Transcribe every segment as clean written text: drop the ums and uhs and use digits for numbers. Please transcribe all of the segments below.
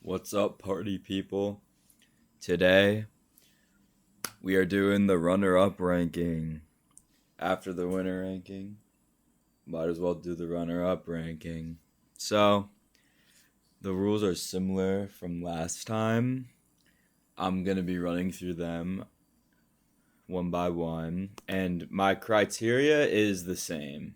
What's up, party people? Today, we are doing the runner up ranking. After the winner ranking, might as well do the runner up ranking. So, the rules are similar from last time. I'm going to be running through them one by one, and my criteria is the same.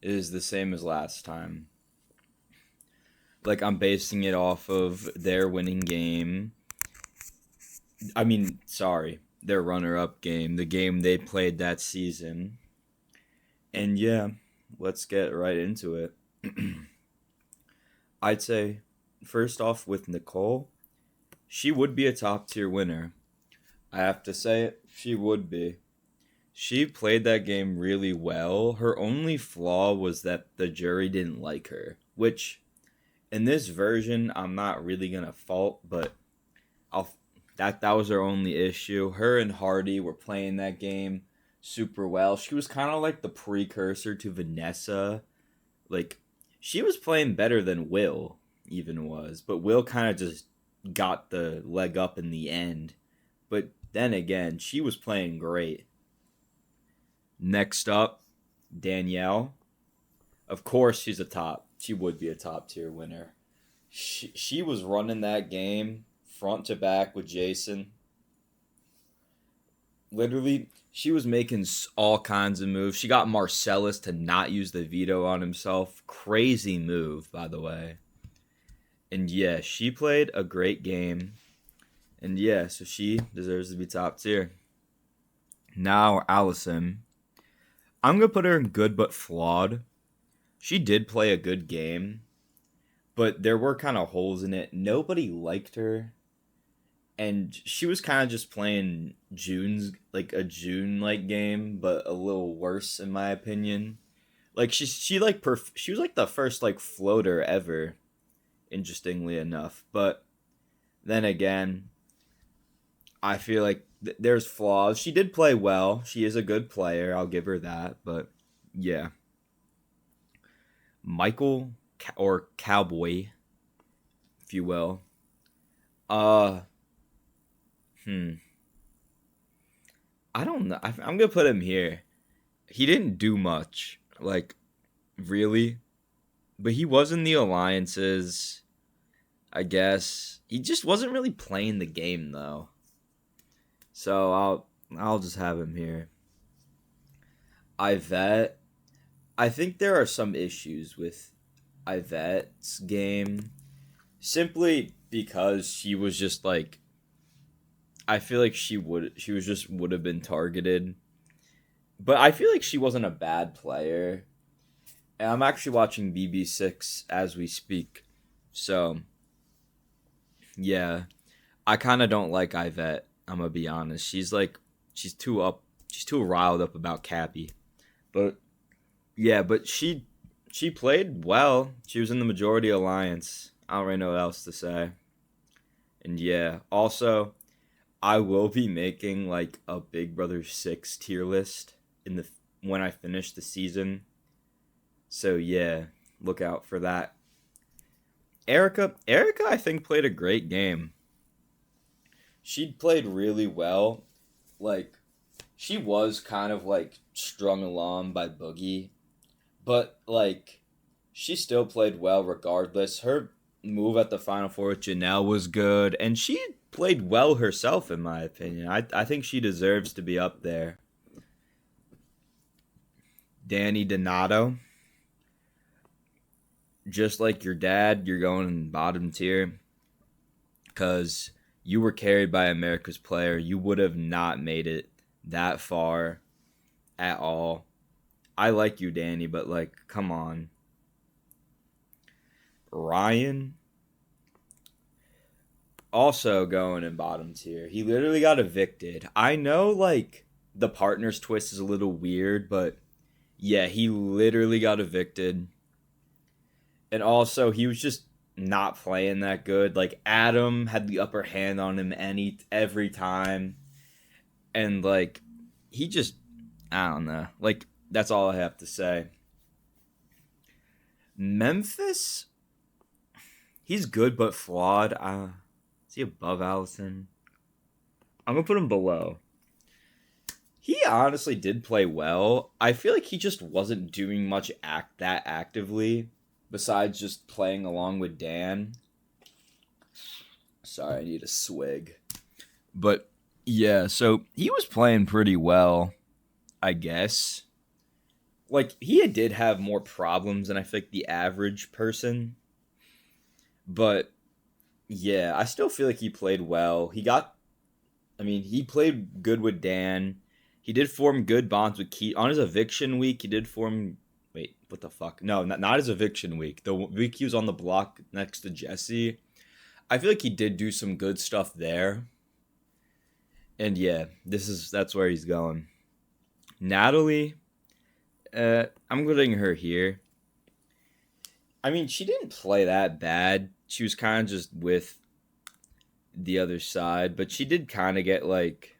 It is the same as last time. Like, I'm basing it off of their winning game. Sorry, their runner up game, the game they played that season. And yeah, let's get right into it. I'd say, first off, with Nicole, she would be a top tier winner. I have to say it, she would be. She played that game really well. Her only flaw was that the jury didn't like her, which in this version I'm not really gonna fault, but I'll that was her only issue. Her and Hardy were playing that game super well. She was kind of like the precursor to Vanessa. Like she was playing better than Will even was, but Will kind of just got the leg up in the end. But then again, she was playing great. Next up, Danielle. Of course, she's a top. She would be a top tier winner. She was running that game front to back with Jason. Literally, she was making all kinds of moves. She got Marcellus to not use the veto on himself. Crazy move, by the way. And yeah, she played a great game. And yeah, so she deserves to be top tier. Now, Allison. I'm going to put her in good but flawed. She did play a good game, but there were kind of holes in it. Nobody liked her. And she was kind of just playing June's like a June like game, but a little worse in my opinion. Like she was like the first like floater ever, interestingly enough. But then again, I feel like there's flaws. She did play well. She is a good player. I'll give her that. But yeah, Michael or Cowboy, if you will. Uh, hmm. I don't know. I'm gonna put him here. He didn't do much, like really, but he was in the alliances. I guess he just wasn't really playing the game though. So I'll just have him here. Ivette. I think there are some issues with Ivette's game, simply because she was just like I feel like she was just would have been targeted. But I feel like she wasn't a bad player. And I'm actually watching BB6 as we speak. So, yeah. I kind of don't like Ivette. I'm going to be honest. She's too up. She's too riled up about Cappy. But, yeah, but she played well. She was in the majority alliance. I don't really know what else to say. And, yeah. Also, I will be making, like, a Big Brother 6 tier list in the when I finish the season. So, yeah. Look out for that. Erica, I think played a great game. She played really well. Like she was kind of like strung along by Boogie, but like she still played well regardless. Her move at the Final Four with Janelle was good, and she played well herself, in my opinion. I think she deserves to be up there. Danny Donato, just like your dad, you're going in bottom tier because you were carried by America's player. You would have not made it that far at all. I like you, Danny, but like, come on. Ryan also going in bottom tier. He literally got evicted. I know like the partner's twist is a little weird, but yeah, he literally got evicted. And also he was just not playing that good. Like Adam had the upper hand on him every time. And like he just I don't know. Like that's all I have to say. Memphis, He's good but flawed. Is he above Allison? I'm gonna put him below. He honestly did play well. I feel like he just wasn't doing much that actively, besides just playing along with Dan. Sorry, I need a swig. But yeah, so he was playing pretty well, I guess. Like he did have more problems than I think the average person. But yeah, I still feel like he played well. He played good with Dan. He did form good bonds with Keith. On his eviction week, he did form. Wait, what the fuck? No, not his eviction week. The week he was on the block next to Jesse. I feel like he did do some good stuff there. And yeah, that's where he's going. Natalie, I'm putting her here. I mean, she didn't play that bad. She was kind of just with the other side, but she did kind of get like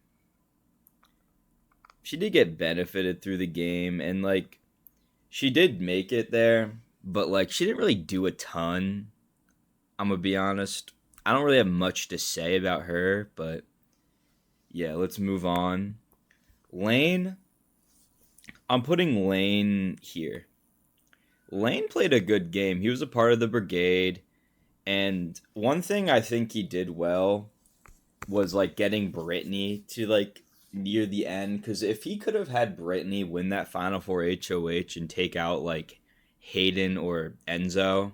she did get benefited through the game, and like she did make it there, but like she didn't really do a ton. I'm gonna be honest. I don't really have much to say about her, but yeah, let's move on. Lane, I'm putting Lane here. Lane played a good game. He was a part of the brigade, and one thing I think he did well was like getting Brittany to like near the end, because if he could have had Brittany win that Final Four HOH and take out like Hayden or Enzo,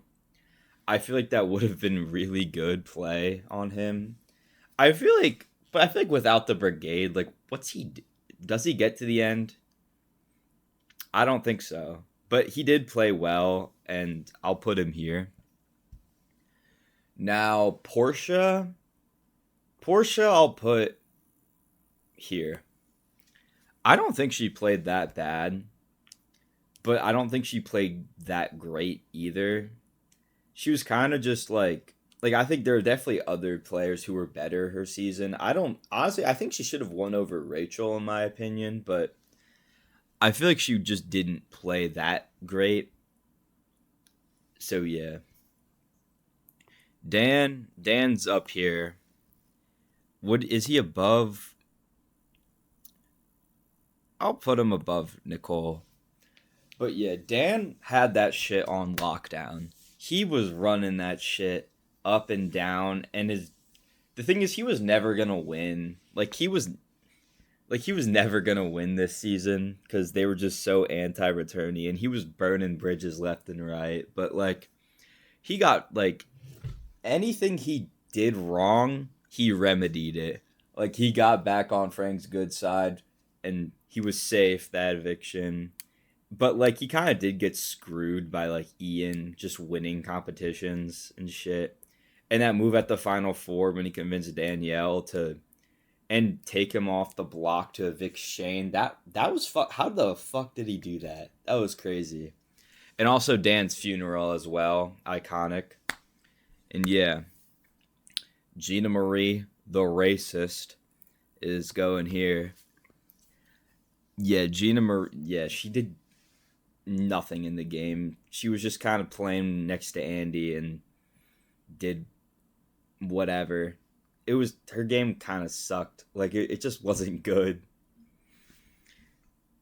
I feel like that would have been really good play on him. But I feel like without the brigade, like does he get to the end? I don't think so. But he did play well, and I'll put him here. Now, Portia, I'll put here. I don't think she played that bad, but I don't think she played that great either. She was kind of just like I think there are definitely other players who were better her season. I don't honestly. I think she should have won over Rachel in my opinion, but I feel like she just didn't play that great. So yeah, Dan's up here. What is he above? I'll put him above Nicole. But yeah, Dan had that shit on lockdown. He was running that shit up and down, and the thing is he was never gonna win. He was never gonna win this season because they were just so anti-returnee, and he was burning bridges left and right. But like he got like anything he did wrong, he remedied it. Like he got back on Frank's good side, and he was safe that eviction. But like he kind of did get screwed by like Ian just winning competitions and shit. And that move at the Final Four when he convinced Danielle to and take him off the block to evict Shane. That was How the fuck did he do that? That was crazy. And also Dan's funeral as well, iconic. And yeah, Gina Marie, the racist, is going here. Yeah, Gina Marie. Yeah, she did nothing in the game. She was just kind of playing next to Andy and did whatever. Her game kind of sucked. Like it just wasn't good.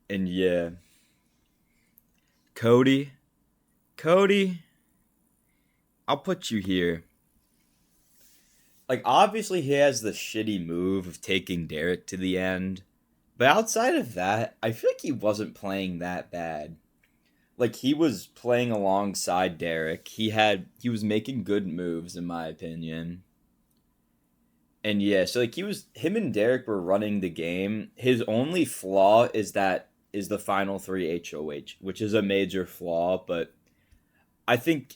And yeah, Cody, I'll put you here. Like obviously he has the shitty move of taking Derek to the end, but outside of that, I feel like he wasn't playing that bad. Like he was playing alongside Derek. He was making good moves in my opinion. And yeah, so like him and Derek were running the game. His only flaw is the final three HOH, which is a major flaw, but I think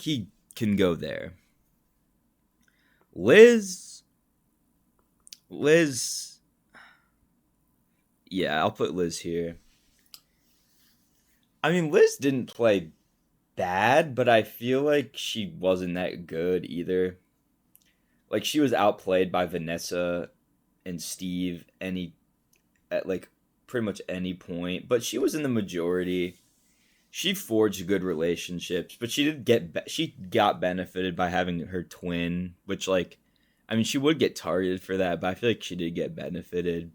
he can go there. Liz, yeah, I'll put Liz here. I mean, Liz didn't play bad, but I feel like she wasn't that good either. Like she was outplayed by Vanessa and Steve at like pretty much any point, but she was in the majority. she forged good relationships, but she got benefited by having her twin, which like, I mean, she would get targeted for that, but I feel like she did get benefited.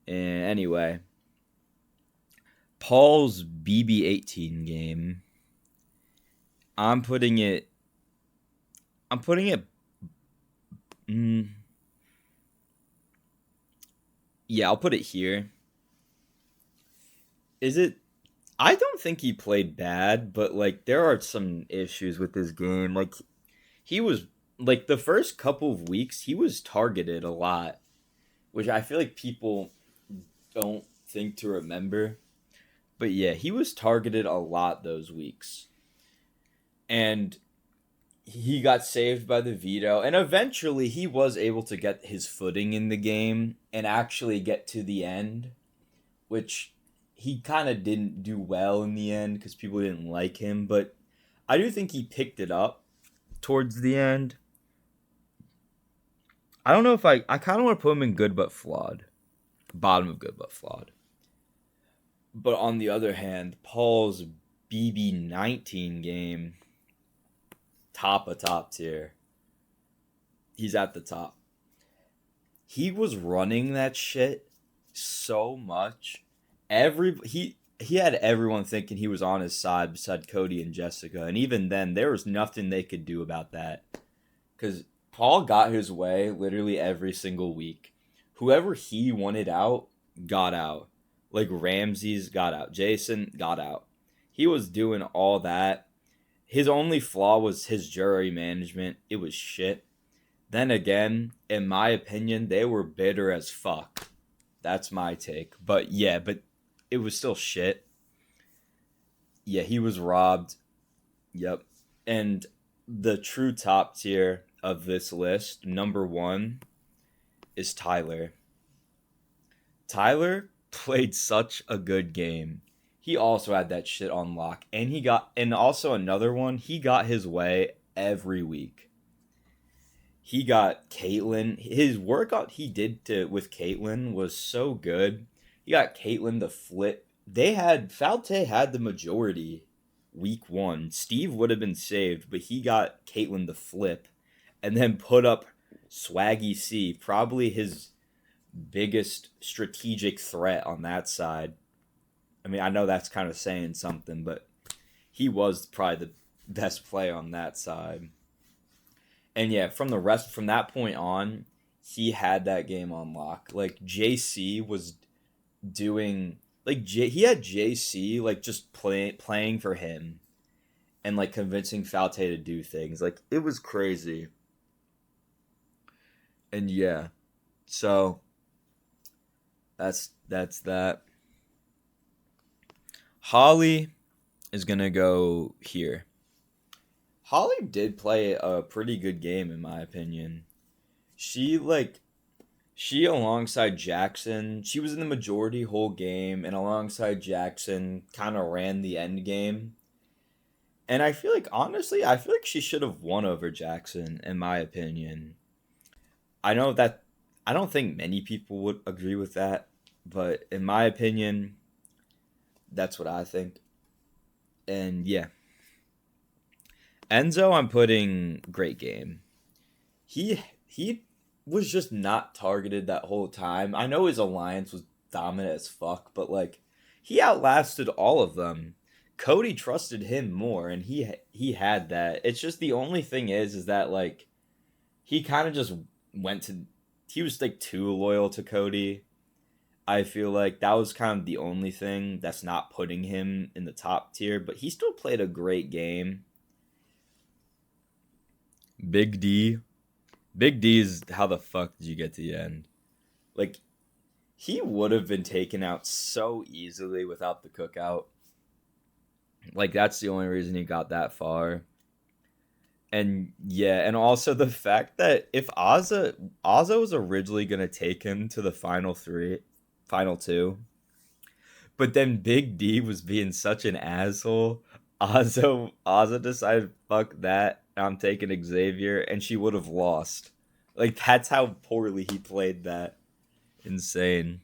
And anyway, Paul's BB18 game. I'm putting it. I'm putting it. Mm, yeah, I'll put it here. Is it? I don't think he played bad, but like there are some issues with his game. Like he was like the first couple of weeks he was targeted a lot, which I feel like people don't think to remember. But yeah, he was targeted a lot those weeks. And he got saved by the veto, and eventually he was able to get his footing in the game and actually get to the end, which he kind of didn't do well in the end because people didn't like him. But I do think he picked it up towards the end. I don't know if I kind of want to put him in good but flawed, bottom of good but flawed. But on the other hand, Paul's BB19 game, top of top tier. He's at the top. He was running that shit so much. He had everyone thinking he was on his side beside Cody and Jessica, and even then there was nothing they could do about that. Cuz Paul got his way literally every single week. Whoever he wanted out got out. Like Ramses got out, Jason got out. He was doing all that. His only flaw was his jury management. It was shit. Then again, in my opinion, they were bitter as fuck. That's my take. But yeah, but it was still shit. Yeah, he was robbed. Yep. And the true top tier of this list, number one, is Tyler. Tyler played such a good game. He also had that shit on lock. And also another one, he got his way every week. He got Caitlyn. His workout he did with Caitlyn was so good. He got Caitlyn to flip. Falte had the majority week one. Steve would have been saved, but he got Caitlyn to flip and then put up Swaggy C, probably his biggest strategic threat on that side. I mean, I know that's kind of saying something, but he was probably the best player on that side. And yeah, from that point on, he had that game on lock. Like JC was doing he had JC like just playing for him and like convincing Falte to do things. Like it was crazy. And yeah. So that's that. Holly is going to go here. Holly did play a pretty good game in my opinion. She alongside Jackson, she was in the majority whole game, and alongside Jackson kind of ran the end game. And I feel like honestly, I feel like she should have won over Jackson in my opinion. I know that I don't think many people would agree with that, but in my opinion, that's what I think. And yeah, Enzo, I'm putting great game. He was just not targeted that whole time. I know his alliance was dominant as fuck, but like he outlasted all of them. Cody trusted him more, and he had that. It's just the only thing is that like he kind of just went to he was like too loyal to Cody. I feel like that was kind of the only thing that's not putting him in the top tier, but he still played a great game. Big D. Big D is how the fuck did you get to the end? Like, he would have been taken out so easily without the cookout. Like, that's the only reason he got that far. And yeah, and also the fact that if Ozza was originally gonna take him to the final two, but then Big D was being such an asshole. Ozza decided, fuck that. I'm taking Xavier, and she would have lost. Like that's how poorly he played that. Insane.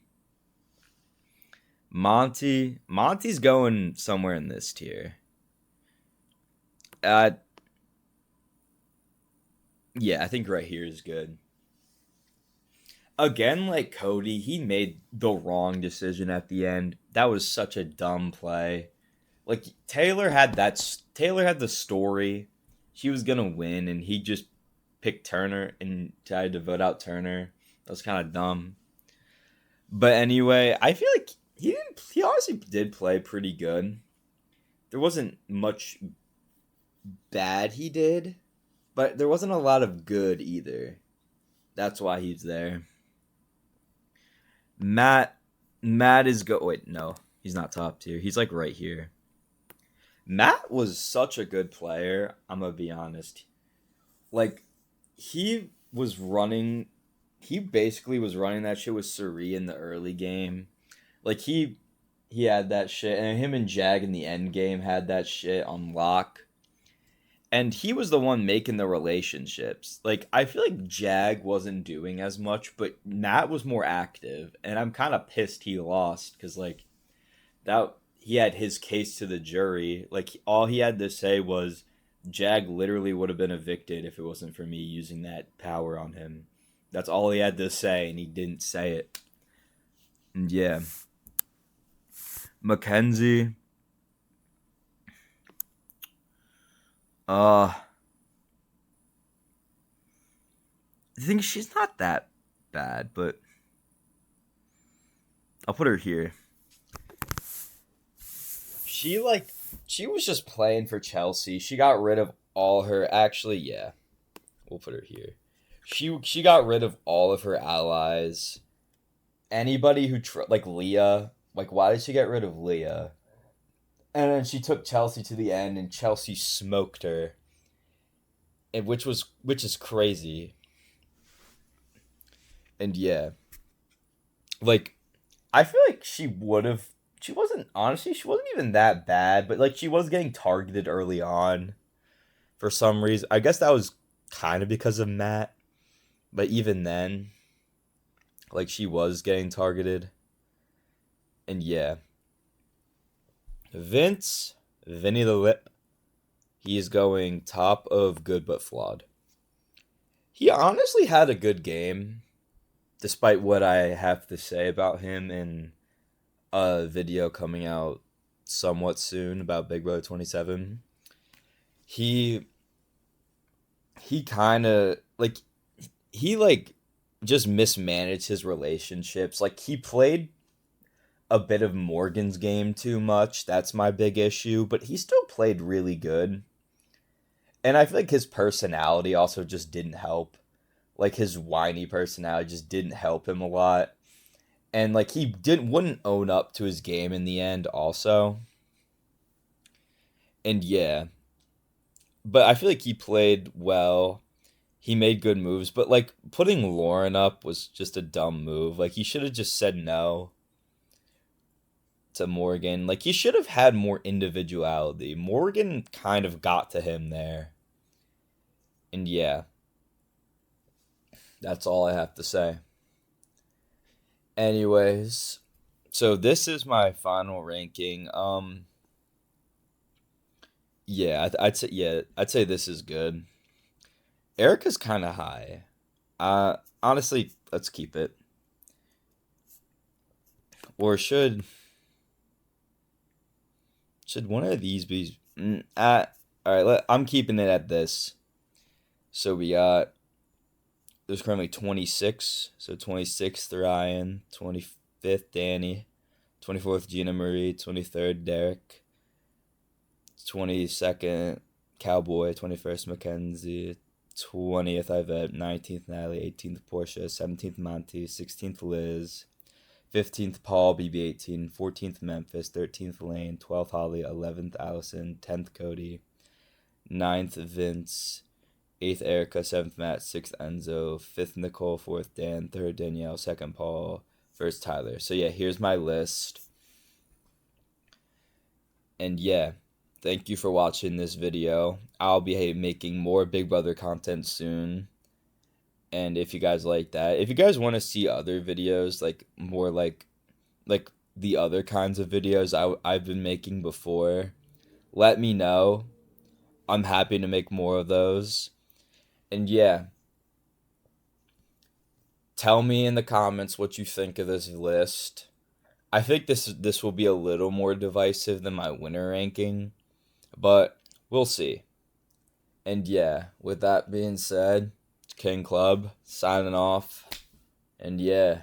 Monty's going somewhere in this tier. Uh, yeah, I think right here is good. Again, like Cody, he made the wrong decision at the end. That was such a dumb play. Like Taylor had the story. She was gonna win, and he just picked Turner and tried to vote out Turner. That was kind of dumb. But anyway, I feel like he honestly did play pretty good. There wasn't much bad he did, but there wasn't a lot of good either. That's why he's there. Matt Matt is go wait, no. He's not top tier. He's like right here. Matt was such a good player, I'm gonna be honest. Like he was running he basically was running that shit with Suri in the early game. Like he had that shit, and him and Jag in the end game had that shit on lock. And he was the one making the relationships. Like I feel like Jag wasn't doing as much, but Matt was more active, and I'm kind of pissed he lost because like that he had his case to the jury. Like all he had to say was Jag literally would have been evicted if it wasn't for me using that power on him. That's all he had to say, and he didn't say it. And yeah, Mackenzie. I think she's not that bad, but I'll put her here. She like she was just playing for Chelsea. She got rid of all her actually, yeah. We'll put her here. She got rid of all of her allies. Anybody who like Leah, like why did she get rid of Leah? And then she took Chelsea to the end, and Chelsea smoked her, and which is crazy. And yeah, like I feel like she would have. She wasn't honestly. She wasn't even that bad, but like she was getting targeted early on for some reason. I guess that was kind of because of Matt, but even then, like she was getting targeted. And yeah, Vinny the Lip, he is going top of good but flawed. He honestly had a good game, despite what I have to say about him in a video coming out somewhat soon about Big Brother 27. He kind of like just mismanaged his relationships. Like he played a bit of Morgan's game too much. That's my big issue, but he still played really good. And I feel like his personality also just didn't help. Like his whiny personality just didn't help him a lot. And like he wouldn't own up to his game in the end also. And yeah, but I feel like he played well. He made good moves, but like putting Lauren up was just a dumb move. Like he should have just said no to Morgan. Like he should have had more individuality. Morgan kind of got to him there. And yeah, that's all I have to say. Anyways, so this is my final ranking. Yeah, I'd say this is good. Erica's kind of high. Honestly, let's keep it. Or should one of these be? All right. I'm keeping it at this. So we got. There's currently 26. So 26th Ryan, 25th Danny, 24th Gina Marie, 23rd Derek, 22nd Cowboy, 21st Mackenzie, 20th Yvette, 19th Natalie, 18th Portia, 17th Monty, 16th Liz, 15th Paul, BB18, 14th Memphis, 13th Lane, 12th Holly, 11th Allison, 10th Cody, 9th Vince, 8th Erica, 7th Matt, 6th Enzo, 5th Nicole, 4th Dan, 3rd Danielle, 2nd Paul, 1st Tyler. So yeah, here's my list. And yeah, thank you for watching this video. I'll be making more Big Brother content soon. And if you guys like that, if you guys want to see other videos, like more like the other kinds of videos I've been making before, let me know. I'm happy to make more of those. And yeah, tell me in the comments what you think of this list. I think this will be a little more divisive than my winner ranking, but we'll see. And yeah, with that being said, King Club signing off. And yeah.